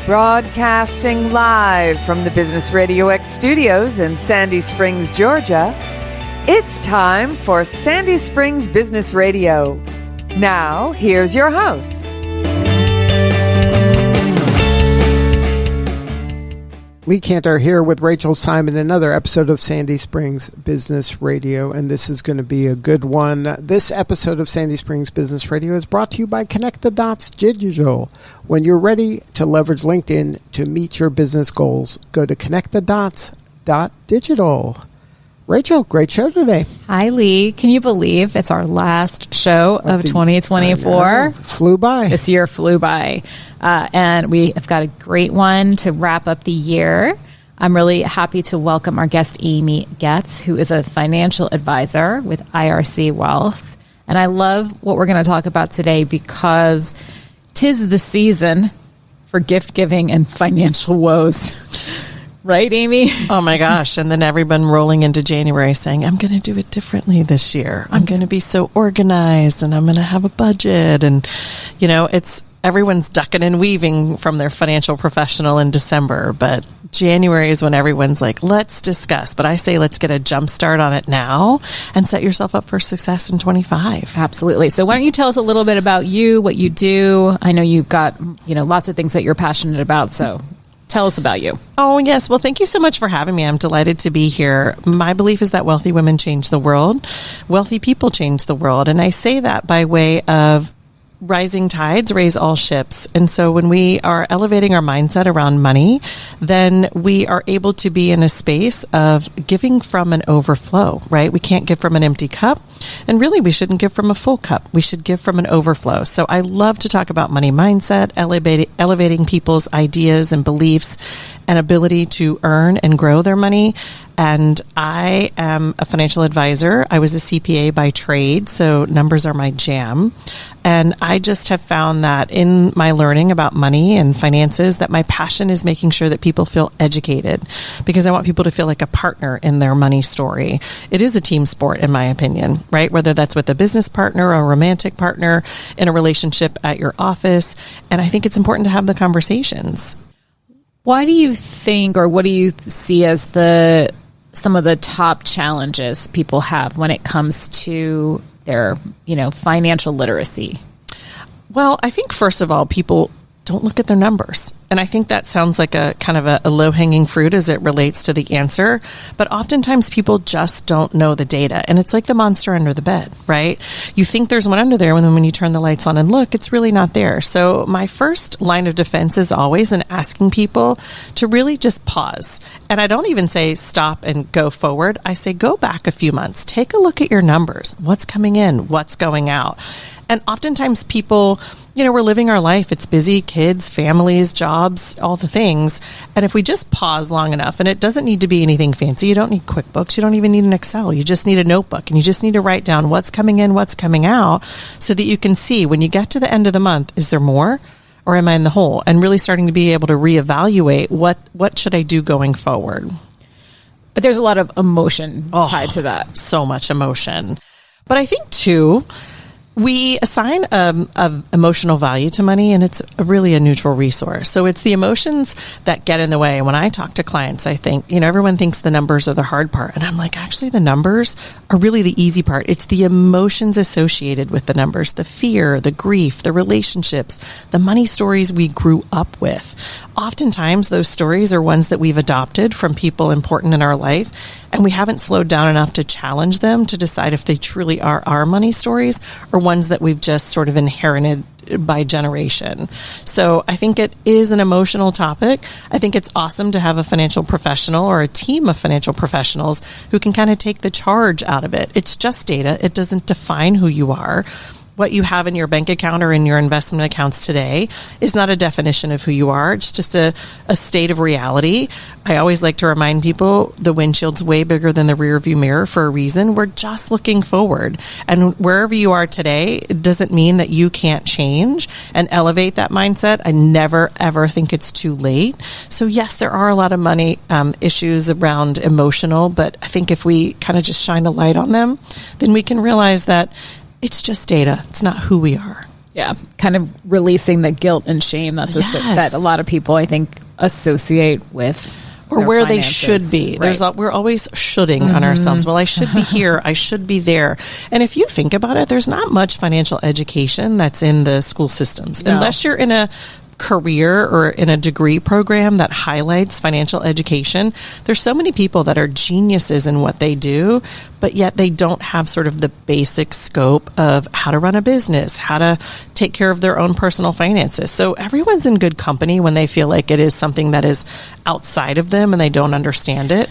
Broadcasting live from the Business RadioX studios in Sandy Springs, Georgia, it's time for Sandy Springs Business Radio. Now, here's your host. Lee Kantor here with Rachel Simon, another episode of Sandy Springs Business Radio, and this is going to be a good one. This episode of Sandy Springs Business Radio is brought to you by Connect the Dots Digital. When you're ready to leverage LinkedIn to meet your business goals, go to connectthedots.digital. Rachel, great show today. Hi, Lee. Can you believe it's our last show of 2024? Flew by. This year flew by. And we have got a great one to wrap up the year. I'm really happy to welcome our guest, Amy Getz, who is a financial advisor with IRC Wealth. And I love what we're going to talk about today because 'tis the season for gift giving and financial woes. Right, Amy? Oh, my gosh. And then everyone rolling into January saying, I'm going to do it differently this year. I'm going to be so organized and I'm going to have a budget. And, you know, everyone's ducking and weaving from their financial professional in December. But January is when everyone's like, let's discuss. But I say let's get a jump start on it now and set yourself up for success in 25. Absolutely. So why don't you tell us a little bit about you, what you do? I know you've got, lots of things that you're passionate about. So tell us about you. Oh, yes. Well, thank you so much for having me. I'm delighted to be here. My belief is that wealthy women change the world. Wealthy people change the world. And I say that by way of rising tides raise all ships. And so when we are elevating our mindset around money, then we are able to be in a space of giving from an overflow, right? We can't give from an empty cup. And really, we shouldn't give from a full cup. We should give from an overflow. So I love to talk about money mindset, elevating people's ideas and beliefs and ability to earn and grow their money. And I am a financial advisor. I was a CPA by trade, so numbers are my jam. And I just have found that in my learning about money and finances, that my passion is making sure that people feel educated because I want people to feel like a partner in their money story. It is a team sport, in my opinion, right? Whether that's with a business partner or a romantic partner in a relationship at your office. And I think it's important to have the conversations. Why do you think, or what do you see as some of the top challenges people have when it comes to their, financial literacy? Well, I think first of all, people don't look at their numbers. And I think that sounds like a kind of a low-hanging fruit as it relates to the answer. But oftentimes people just don't know the data. And it's like the monster under the bed, right? You think there's one under there, and then when you turn the lights on and look, it's really not there. So my first line of defense is always in asking people to really just pause. And I don't even say stop and go forward. I say go back a few months. Take a look at your numbers. What's coming in? What's going out? And oftentimes people, we're living our life. It's busy, kids, families, jobs, all the things. And if we just pause long enough, and it doesn't need to be anything fancy. You don't need QuickBooks. You don't even need an Excel. You just need a notebook, and you just need to write down what's coming in, what's coming out, so that you can see when you get to the end of the month, is there more or am I in the hole? And really starting to be able to reevaluate what should I do going forward. But there's a lot of emotion tied to that. So much emotion. But I think too, we assign emotional value to money, and it's really a neutral resource. So it's the emotions that get in the way. When I talk to clients, I think, everyone thinks the numbers are the hard part. And I'm like, actually, the numbers are really the easy part. It's the emotions associated with the numbers, the fear, the grief, the relationships, the money stories we grew up with. Oftentimes, those stories are ones that we've adopted from people important in our life, and we haven't slowed down enough to challenge them to decide if they truly are our money stories or ones that we've just sort of inherited by generation. So I think it is an emotional topic. I think it's awesome to have a financial professional or a team of financial professionals who can kind of take the charge out of it. It's just data. It doesn't define who you are. What you have in your bank account or in your investment accounts today is not a definition of who you are. It's just a state of reality. I always like to remind people the windshield's way bigger than the rear view mirror for a reason. We're just looking forward. And wherever you are today, it doesn't mean that you can't change and elevate that mindset. I never, ever think it's too late. So yes, there are a lot of money issues around emotional, but I think if we kind of just shine a light on them, then we can realize that it's just data. It's not who we are. Yeah, kind of releasing the guilt and shame that a lot of people, I think, associate with or where finances. They should be. Right. We're always shoulding on ourselves. Well, I should be here. I should be there. And if you think about it, there's not much financial education that's in the school systems. No. Unless you're in a career or in a degree program that highlights financial education, there's so many people that are geniuses in what they do, but yet they don't have sort of the basic scope of how to run a business, how to take care of their own personal finances. So everyone's in good company when they feel like it is something that is outside of them and they don't understand it.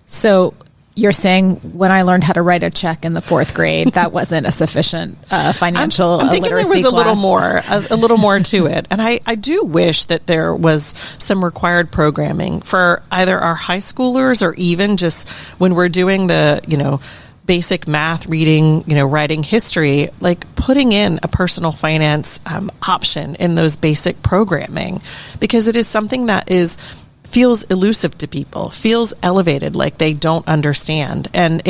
So you're saying when I learned how to write a check in the 4th grade, that wasn't a sufficient financial I'm thinking literacy there was a class. little more to it. And I do wish that there was some required programming for either our high schoolers or even just when we're doing the, basic math, reading, writing history, like putting in a personal finance option in those basic programming, because it is something that feels elusive to people, feels elevated, like they don't understand. And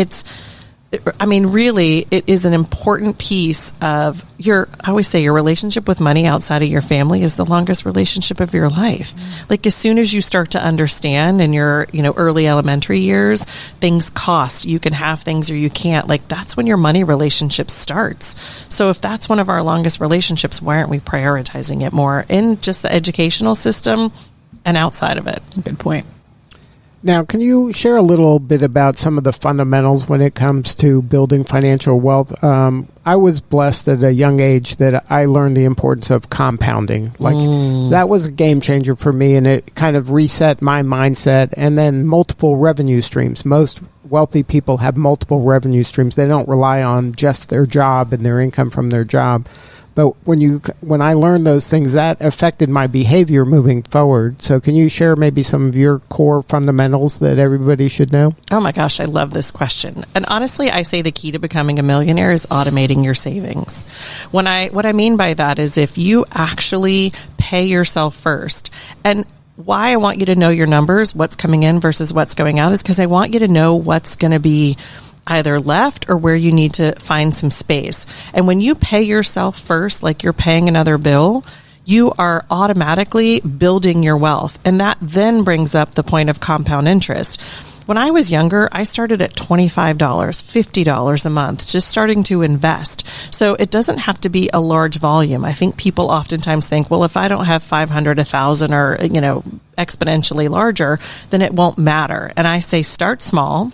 really, it is an important piece of I always say your relationship with money outside of your family is the longest relationship of your life. Like as soon as you start to understand in your, early elementary years, things cost, you can have things or you can't, like that's when your money relationship starts. So if that's one of our longest relationships, why aren't we prioritizing it more in just the educational system and outside of it? Good point. Now, can you share a little bit about some of the fundamentals when it comes to building financial wealth? I was blessed at a young age that I learned the importance of compounding. That was a game changer for me, and it kind of reset my mindset. And then multiple revenue streams. Most wealthy people have multiple revenue streams. They don't rely on just their job and their income from their job. But when I learned those things, that affected my behavior moving forward. So can you share maybe some of your core fundamentals that everybody should know? Oh my gosh, I love this question. And honestly, I say the key to becoming a millionaire is automating your savings. What I mean by that is if you actually pay yourself first, and why I want you to know your numbers, what's coming in versus what's going out, is because I want you to know what's going to be either left or where you need to find some space. And when you pay yourself first, like you're paying another bill, you are automatically building your wealth. And that then brings up the point of compound interest. When I was younger, I started at $25, $50 a month, just starting to invest. So it doesn't have to be a large volume. I think people oftentimes think, well, if I don't have 500, 1,000 or, exponentially larger, then it won't matter. And I say start small.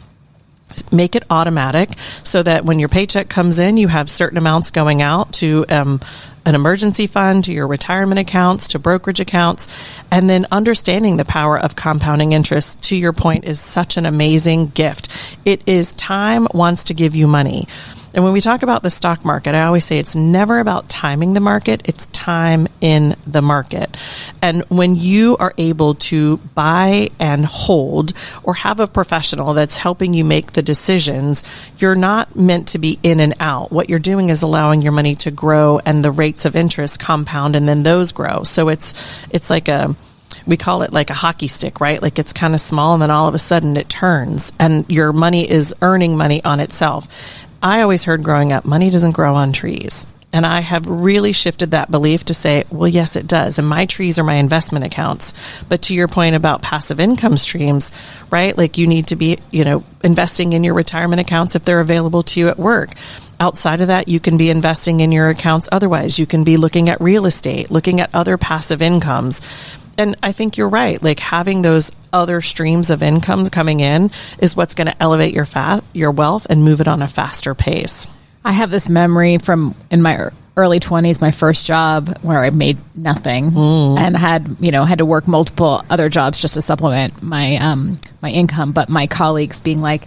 Make it automatic so that when your paycheck comes in, you have certain amounts going out to an emergency fund, to your retirement accounts, to brokerage accounts, and then understanding the power of compounding interest, to your point, is such an amazing gift. It is time wants to give you money. And when we talk about the stock market, I always say it's never about timing the market, it's time in the market. And when you are able to buy and hold or have a professional that's helping you make the decisions, you're not meant to be in and out. What you're doing is allowing your money to grow and the rates of interest compound and then those grow. So it's like we call it like a hockey stick, right? Like it's kind of small and then all of a sudden it turns and your money is earning money on itself. I always heard growing up, money doesn't grow on trees. And I have really shifted that belief to say, well, yes, it does. And my trees are my investment accounts. But to your point about passive income streams, right? Like you need to be, investing in your retirement accounts if they're available to you at work. Outside of that, you can be investing in your accounts otherwise. You can be looking at real estate, looking at other passive incomes. And I think you're right. Like having those other streams of income coming in is what's going to elevate your wealth and move it on a faster pace. I have this memory from in my early 20s, my first job where I made nothing and had to work multiple other jobs just to supplement my my income. But my colleagues being like,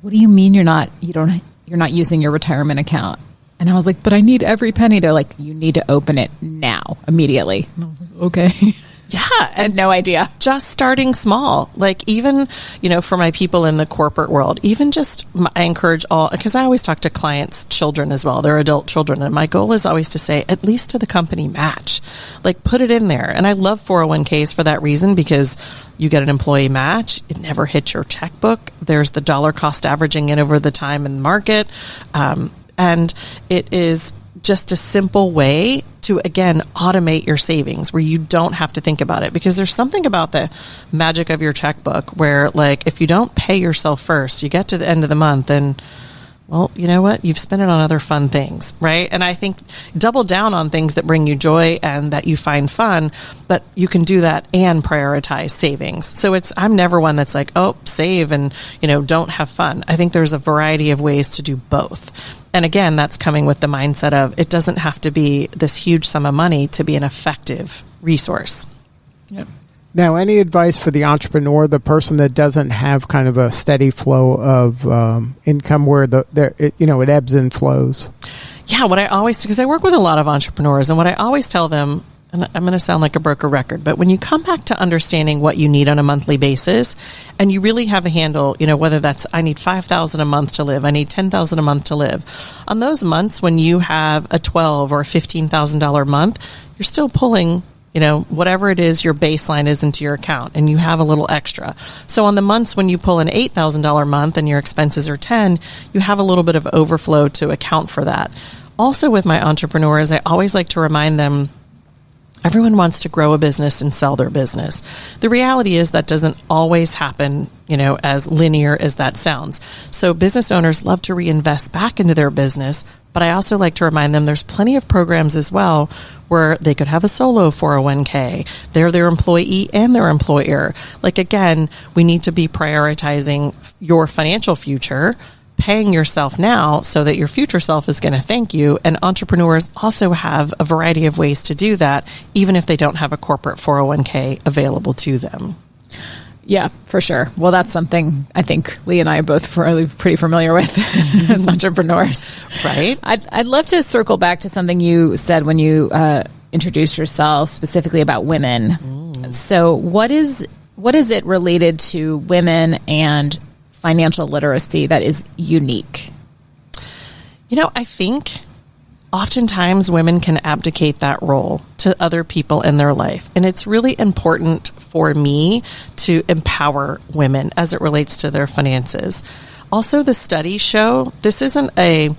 "What do you mean you're not using your retirement account?" And I was like, "But I need every penny." They're like, "You need to open it now, immediately." And I was like, "Okay." Yeah. I had no idea. Just starting small. Like even, for my people in the corporate world, even just, I encourage all, because I always talk to clients' children as well. They're adult children. And my goal is always to say, at least to the company match, like put it in there. And I love 401ks for that reason, because you get an employee match. It never hits your checkbook. There's the dollar cost averaging in over the time in the market. And it is just a simple way to, again, automate your savings where you don't have to think about it, because there's something about the magic of your checkbook where, like, if you don't pay yourself first, you get to the end of the month and, well, you know what? You've spent it on other fun things, right? And I think double down on things that bring you joy and that you find fun, but you can do that and prioritize savings. So I'm never one that's like, oh, save and, don't have fun. I think there's a variety of ways to do both. And again, that's coming with the mindset of it doesn't have to be this huge sum of money to be an effective resource. Yep. Now, any advice for the entrepreneur, the person that doesn't have kind of a steady flow of income where it ebbs and flows? Yeah, what I always do, because I work with a lot of entrepreneurs, and what I always tell them, and I'm going to sound like a broken record, but when you come back to understanding what you need on a monthly basis, and you really have a handle, whether that's I need $5,000 a month to live, I need $10,000 a month to live. On those months when you have a $12,000 or $15,000 month, you're still pulling whatever it is your baseline is into your account, and you have a little extra. So on the months when you pull an $8,000 month and your expenses are 10, you have a little bit of overflow to account for that. Also with my entrepreneurs, I always like to remind them, everyone wants to grow a business and sell their business. The reality is that doesn't always happen, as linear as that sounds. So business owners love to reinvest back into their business, but I also like to remind them there's plenty of programs as well where they could have a solo 401k. They're their employee and their employer. Like, again, we need to be prioritizing your financial future, paying yourself now so that your future self is going to thank you. And entrepreneurs also have a variety of ways to do that, even if they don't have a corporate 401k available to them. Yeah, for sure. Well, that's something I think Lee and I are both pretty familiar with as entrepreneurs. Right. I'd love to circle back to something you said when you introduced yourself, specifically about women. So what is it related to women and financial literacy that is unique? I think oftentimes women can abdicate that role to other people in their life. And it's really important for me to empower women as it relates to their finances. Also, the studies show this isn't a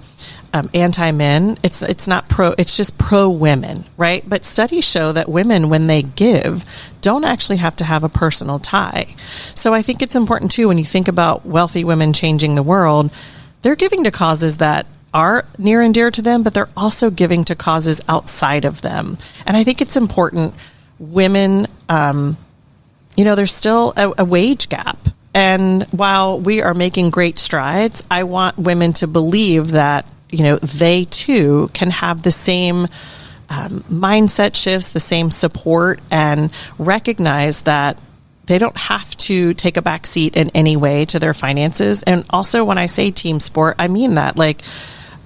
anti-men. It's not pro. It's just pro-women, right? But studies show that women, when they give, don't actually have to have a personal tie. So I think it's important too, when you think about wealthy women changing the world, they're giving to causes that are near and dear to them, but they're also giving to causes outside of them. And I think it's important. Women, there's still a wage gap. And while we are making great strides, I want women to believe that, they too can have the same mindset shifts, the same support, and recognize that they don't have to take a back seat in any way to their finances. And also, when I say team sport, I mean that. Like,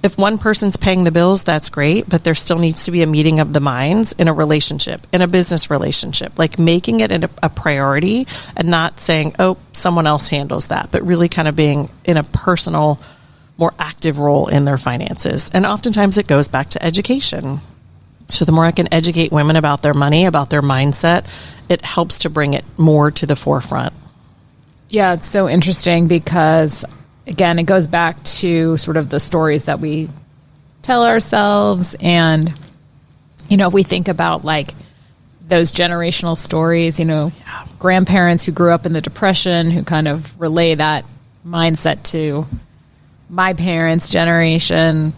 if one person's paying the bills, that's great, but there still needs to be a meeting of the minds in a relationship, in a business relationship, like making it a priority and not saying, oh, someone else handles that, but really kind of being in a personal, more active role in their finances. And oftentimes it goes back to education. So the more I can educate women about their money, about their mindset, it helps to bring it more to the forefront. Yeah, it's so interesting because, again, it goes back to sort of the stories that we tell ourselves. And, if we think about like those generational stories, grandparents who grew up in the Depression, who kind of relay that mindset to my parents' generation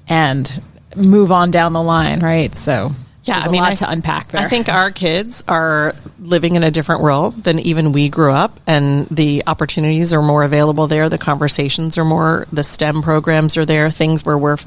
and move on down the line, right? So there's a lot to unpack there. I think our kids are living in a different world than even we grew up, and the opportunities are more available there. The conversations are more, the STEM programs are there, things where we're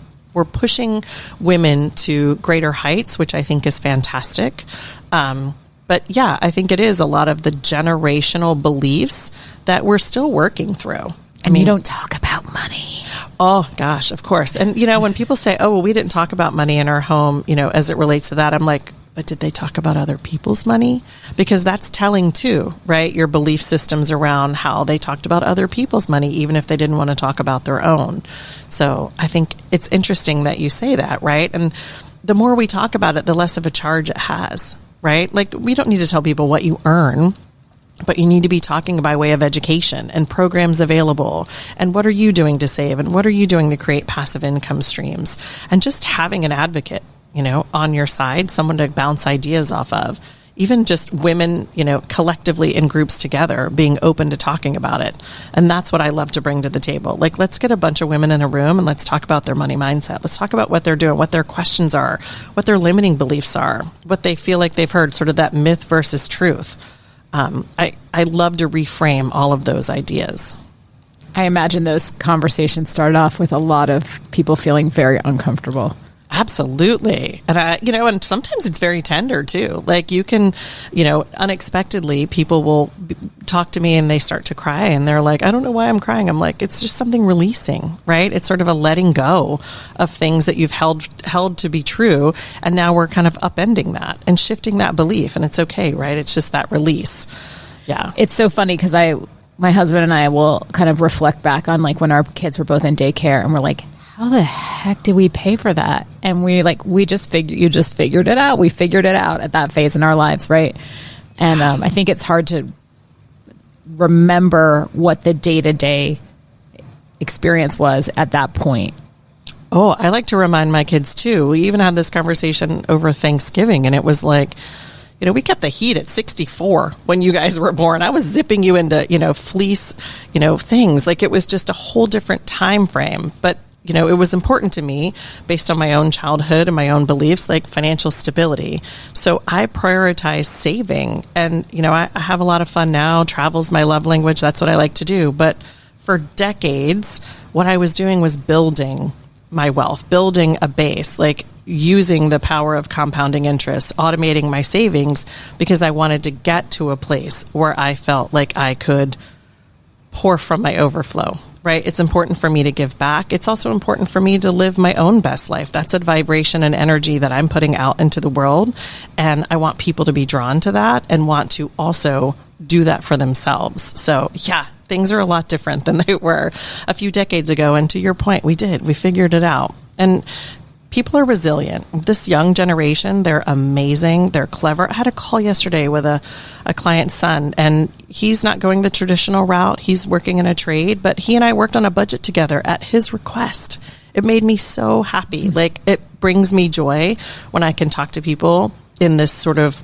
pushing women to greater heights, which I think is fantastic. But yeah, I think it is a lot of the generational beliefs that we're still working through. And you don't talk about money. Oh, gosh, of course. And, when people say, oh, well, we didn't talk about money in our home, as it relates to that, I'm like, but did they talk about other people's money? Because that's telling too, right? Your belief systems around how they talked about other people's money, even if they didn't want to talk about their own. So I think it's interesting that you say that, right? And the more we talk about it, the less of a charge it has, right? Like, we don't need to tell people what you earn, but you need to be talking by way of education and programs available. And what are you doing to save? And what are you doing to create passive income streams? And just having an advocate, on your side, someone to bounce ideas off of. Even just women, collectively in groups together, being open to talking about it. And that's what I love to bring to the table. Like, let's get a bunch of women in a room and let's talk about their money mindset. Let's talk about what they're doing, what their questions are, what their limiting beliefs are, what they feel like they've heard, sort of that myth versus truth. I love to reframe all of those ideas. I imagine those conversations start off with a lot of people feeling very uncomfortable. Absolutely. And and sometimes it's very tender too. Like you can, unexpectedly people will talk to me and they start to cry and they're like, I don't know why I'm crying. I'm like, it's just something releasing, right? It's sort of a letting go of things that you've held to be true. And now we're kind of upending that and shifting that belief. And it's okay, right? It's just that release. Yeah. It's so funny because my husband and I will kind of reflect back on like when our kids were both in daycare and we're like, how the heck did we pay for that? And you just figured it out. We figured it out at that phase in our lives, right? And I think it's hard to remember what the day-to-day experience was at that point. Oh, I like to remind my kids too. We even had this conversation over Thanksgiving, and it was like, we kept the heat at 64 when you guys were born. I was zipping you into, fleece, things. Like it was just a whole different time frame. But it was important to me based on my own childhood and my own beliefs, like financial stability. So I prioritize saving. And, I have a lot of fun now. Travel's my love language. That's what I like to do. But for decades, what I was doing was building my wealth, building a base, like using the power of compounding interest, automating my savings, because I wanted to get to a place where I felt like I could pour from my overflow, right? It's important for me to give back. It's also important for me to live my own best life. That's a vibration and energy that I'm putting out into the world. And I want people to be drawn to that and want to also do that for themselves. So yeah, things are a lot different than they were a few decades ago. And to your point, we figured it out. And people are resilient. This young generation, they're amazing. They're clever. I had a call yesterday with a client's son, and he's not going the traditional route. He's working in a trade, but he and I worked on a budget together at his request. It made me so happy. Like, it brings me joy when I can talk to people in this sort of,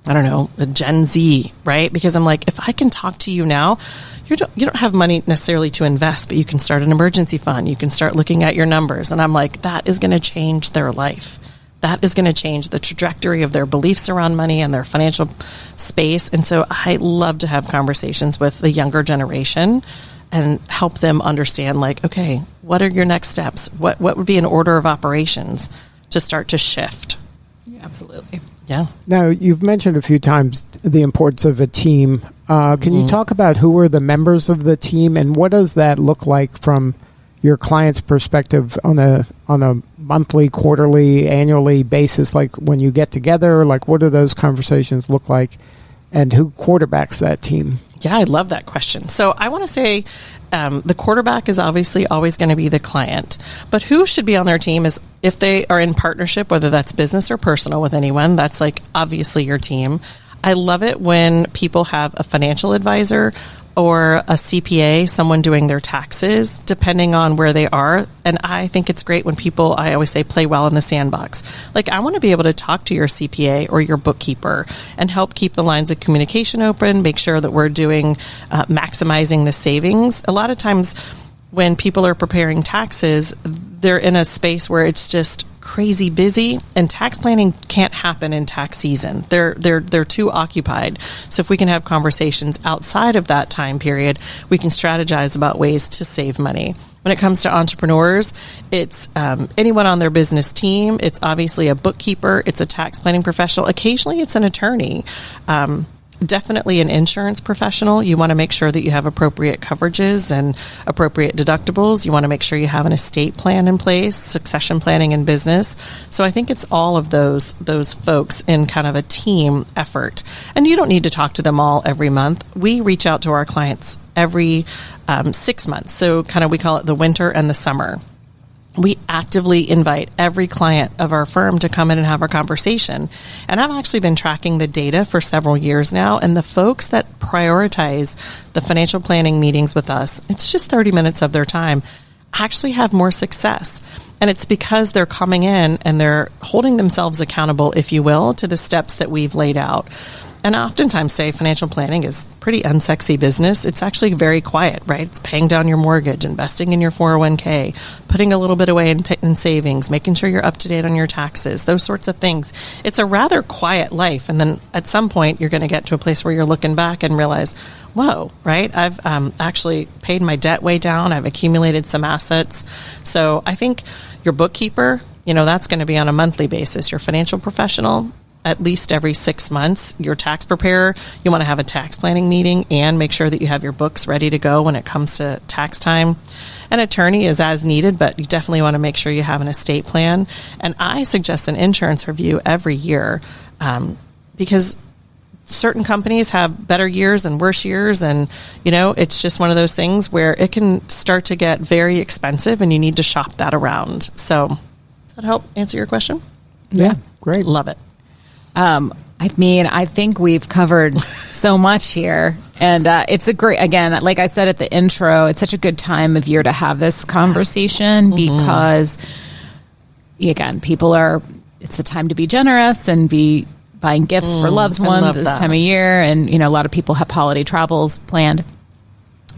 a Gen Z, right? Because I'm like, if I can talk to you now, you don't have money necessarily to invest, but you can start an emergency fund. You can start looking at your numbers. And I'm like, that is going to change their life. That is going to change the trajectory of their beliefs around money and their financial space. And so I love to have conversations with the younger generation and help them understand, like, okay, what are your next steps? What would be an order of operations to start to shift? Yeah, absolutely. Yeah. Now, you've mentioned a few times the importance of a team. Can you talk about who are the members of the team, and what does that look like from your client's perspective on a monthly, quarterly, annually basis? Like when you get together, like what do those conversations look like, and who quarterbacks that team? Yeah, I love that question. So I want to say the quarterback is obviously always going to be the client, but who should be on their team is if they are in partnership, whether that's business or personal with anyone, that's like obviously your team. I love it when people have a financial advisor or a CPA, someone doing their taxes, depending on where they are. And I think it's great when people, I always say, play well in the sandbox. Like, I want to be able to talk to your CPA or your bookkeeper and help keep the lines of communication open, make sure that we're doing, maximizing the savings. A lot of times when people are preparing taxes, they're in a space where it's just crazy busy, and tax planning can't happen in tax season. They're too occupied. So if we can have conversations outside of that time period, we can strategize about ways to save money. When it comes to entrepreneurs, it's anyone on their business team. It's obviously a bookkeeper. It's a tax planning professional. Occasionally, it's an attorney. Definitely an insurance professional. You want to make sure that you have appropriate coverages and appropriate deductibles. You want to make sure you have an estate plan in place, succession planning in business. So I think it's all of those folks in kind of a team effort. And you don't need to talk to them all every month. We reach out to our clients every 6 months. So kind of we call it the winter and the summer. We actively invite every client of our firm to come in and have our conversation. And I've actually been tracking the data for several years now. And the folks that prioritize the financial planning meetings with us, it's just 30 minutes of their time, actually have more success. And it's because they're coming in and they're holding themselves accountable, if you will, to the steps that we've laid out. And I oftentimes say financial planning is pretty unsexy business. It's actually very quiet, right? It's paying down your mortgage, investing in your 401k, putting a little bit away in savings, making sure you're up to date on your taxes, those sorts of things. It's a rather quiet life. And then at some point, you're going to get to a place where you're looking back and realize, whoa, right? I've actually paid my debt way down. I've accumulated some assets. So I think your bookkeeper, that's going to be on a monthly basis. Your financial professional, at least every 6 months. Your tax preparer, you want to have a tax planning meeting and make sure that you have your books ready to go when it comes to tax time. An attorney is as needed, but you definitely want to make sure you have an estate plan. And I suggest an insurance review every year because certain companies have better years and worse years. And, it's just one of those things where it can start to get very expensive and you need to shop that around. So does that help answer your question? Yeah, great. Love it. I think we've covered so much here, and it's a great, again, like I said at the intro, it's such a good time of year to have this conversation because, again, it's the time to be generous and be buying gifts for loved ones this time of year, and, a lot of people have holiday travels planned.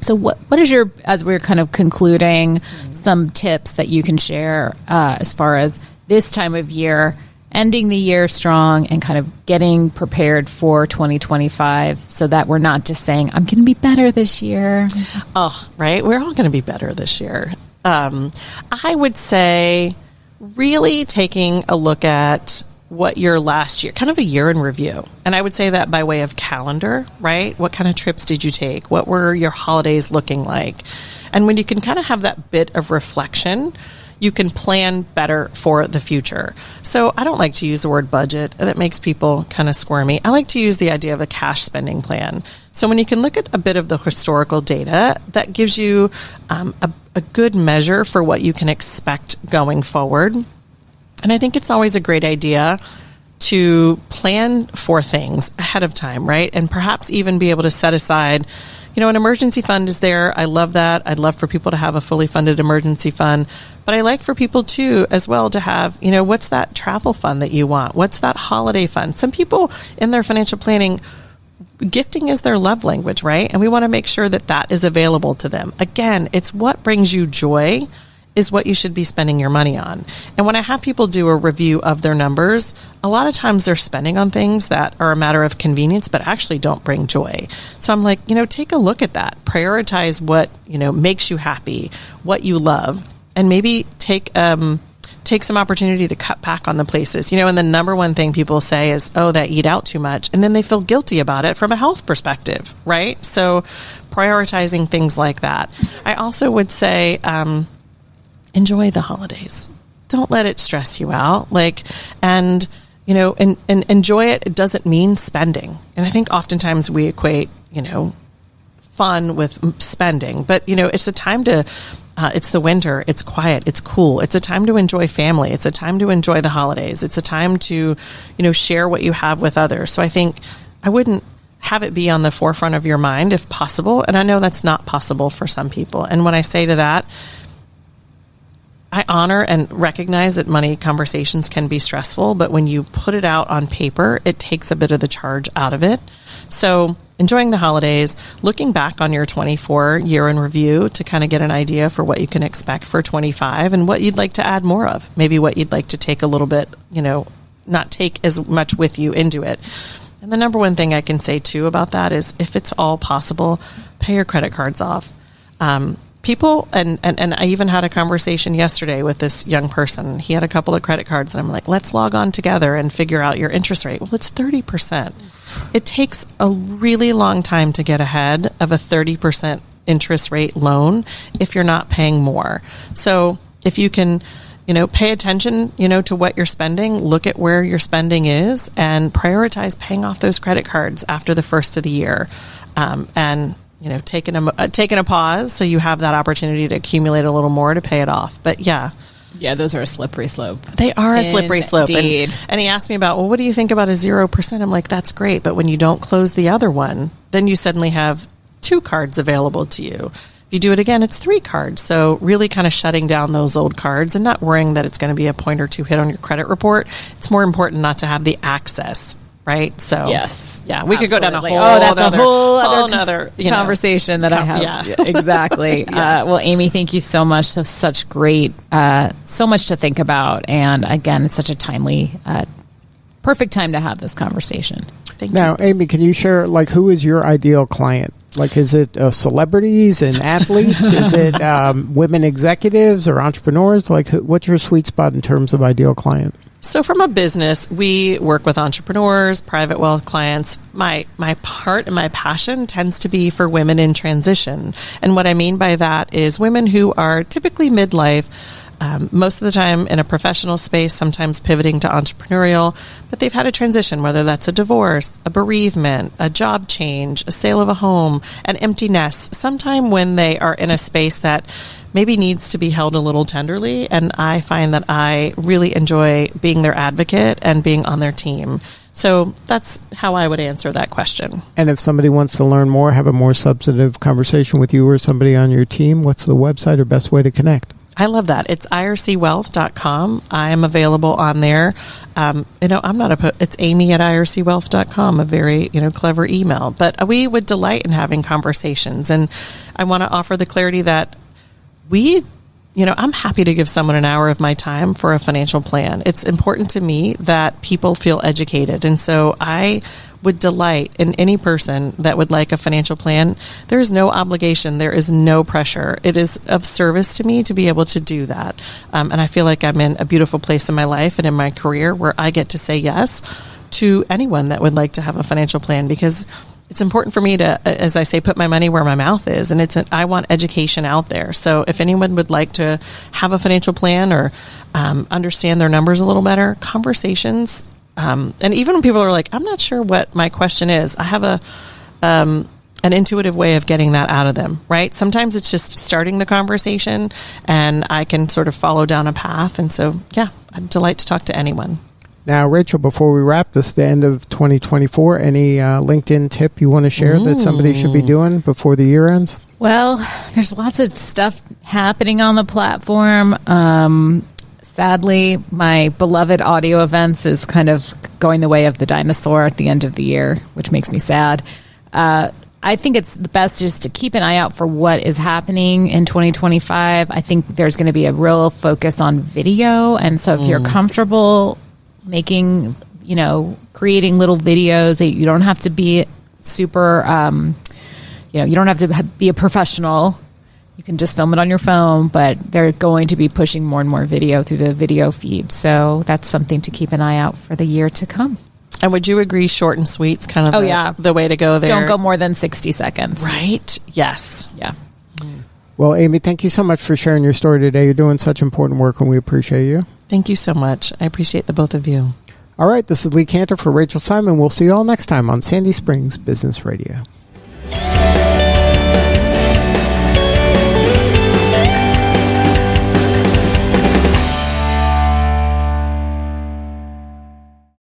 So what is as we're kind of concluding, some tips that you can share as far as this time of year, ending the year strong and kind of getting prepared for 2025 so that we're not just saying, I'm going to be better this year. Oh, right. We're all going to be better this year. I would say really taking a look at what your last year, kind of a year in review. And I would say that by way of calendar, right? What kind of trips did you take? What were your holidays looking like? And when you can kind of have that bit of reflection, you can plan better for the future. So I don't like to use the word budget. That makes people kind of squirmy. I like to use the idea of a cash spending plan. So when you can look at a bit of the historical data, that gives you a good measure for what you can expect going forward. And I think it's always a great idea to plan for things ahead of time, right? And perhaps even be able to set aside, an emergency fund is there. I love that. I'd love for people to have a fully funded emergency fund. But I like for people too, as well, to have, what's that travel fund that you want? What's that holiday fund? Some people in their financial planning, gifting is their love language, right? And we want to make sure that that is available to them. Again, it's what brings you joy is what you should be spending your money on. And when I have people do a review of their numbers, a lot of times they're spending on things that are a matter of convenience, but actually don't bring joy. So I'm like, take a look at that. Prioritize what, makes you happy, what you love, and maybe take some opportunity to cut back on the places. And the number one thing people say is, oh, they eat out too much. And then they feel guilty about it from a health perspective, right? So prioritizing things like that. I also would say, enjoy the holidays. Don't let it stress you out. And enjoy it. It doesn't mean spending. And I think oftentimes we equate, fun with spending, but it's a time to, it's the winter, it's quiet, it's cool. It's a time to enjoy family. It's a time to enjoy the holidays. It's a time to, share what you have with others. So I think I wouldn't have it be on the forefront of your mind if possible. And I know that's not possible for some people. And when I say to that, I honor and recognize that money conversations can be stressful, but when you put it out on paper, it takes a bit of the charge out of it. So enjoying the holidays, looking back on your 24 year in review to kind of get an idea for what you can expect for 25 and what you'd like to add more of, maybe what you'd like to take a little bit, not take as much with you into it. And the number one thing I can say too about that is if it's all possible, pay your credit cards off. People, and I even had a conversation yesterday with this young person. He had a couple of credit cards, and I'm like, let's log on together and figure out your interest rate. Well, it's 30%. It takes a really long time to get ahead of a 30% interest rate loan if you're not paying more. So if you can, pay attention, to what you're spending, look at where your spending is, and prioritize paying off those credit cards after the first of the year. And taking a pause so you have that opportunity to accumulate a little more to pay it off. But yeah, those are a slippery slope. They are a slippery slope. Indeed. And he asked me about, well, what do you think about a 0%? I'm like, that's great. But when you don't close the other one, then you suddenly have two cards available to you. If you do it again, it's 3 cards. So really kind of shutting down those old cards and not worrying that it's going to be a point or 2 hit on your credit report. It's more important not to have the access. Right. So, yes. Yeah. We could go down a whole that's other, a whole other conversation that I have. Yeah. Exactly. Well, Amy, thank you so much. So such great, so much to think about. And again, it's such a timely, perfect time to have this conversation. Thank now, you. Amy, can you share, like, who is your ideal client? Like, is it celebrities and athletes? Is it women executives or entrepreneurs? Like, what's your sweet spot in terms of ideal client? So from a business, we work with entrepreneurs, private wealth clients. My part and my passion tends to be for women in transition. And what I mean by that is women who are typically midlife, most of the time in a professional space, sometimes pivoting to entrepreneurial, but they've had a transition, whether that's a divorce, a bereavement, a job change, a sale of a home, an empty nest, sometime when they are in a space that maybe needs to be held a little tenderly. And I find that I really enjoy being their advocate and being on their team. So that's how I would answer that question. And if somebody wants to learn more, have a more substantive conversation with you or somebody on your team, what's the website or best way to connect? I love that. It's ircwealth.com. I am available on there. It's amy@ircwealth.com, a very, clever email. But we would delight in having conversations. And I want to offer the clarity that I'm happy to give someone an hour of my time for a financial plan. It's important to me that people feel educated. And so I would delight in any person that would like a financial plan. There is no obligation. There is no pressure. It is of service to me to be able to do that. And I feel like I'm in a beautiful place in my life and in my career where I get to say yes to anyone that would like to have a financial plan, because it's important for me to, as I say, put my money where my mouth is. And I want education out there. So if anyone would like to have a financial plan or understand their numbers a little better, conversations. And even when people are like, I'm not sure what my question is, I have an intuitive way of getting that out of them, right? Sometimes it's just starting the conversation and I can sort of follow down a path. And so, I'd delight to talk to anyone. Now, Rachel, before we wrap this, the end of 2024, any LinkedIn tip you want to share that somebody should be doing before the year ends? Well, there's lots of stuff happening on the platform. Sadly, my beloved audio events is kind of going the way of the dinosaur at the end of the year, which makes me sad. I think it's the best just to keep an eye out for what is happening in 2025. I think there's going to be a real focus on video. And so if you're comfortable making, creating little videos, that you don't have to be super, you don't have to be a professional. You can just film it on your phone, but they're going to be pushing more and more video through the video feed. So that's something to keep an eye out for the year to come. And would you agree short and sweet's kind of the way to go there? Don't go more than 60 seconds. Right? Yes. Yeah. Well, Amy, thank you so much for sharing your story today. You're doing such important work, and we appreciate you. Thank you so much. I appreciate the both of you. All right, this is Lee Kantor for Rachel Simon. We'll see you all next time on Sandy Springs Business Radio.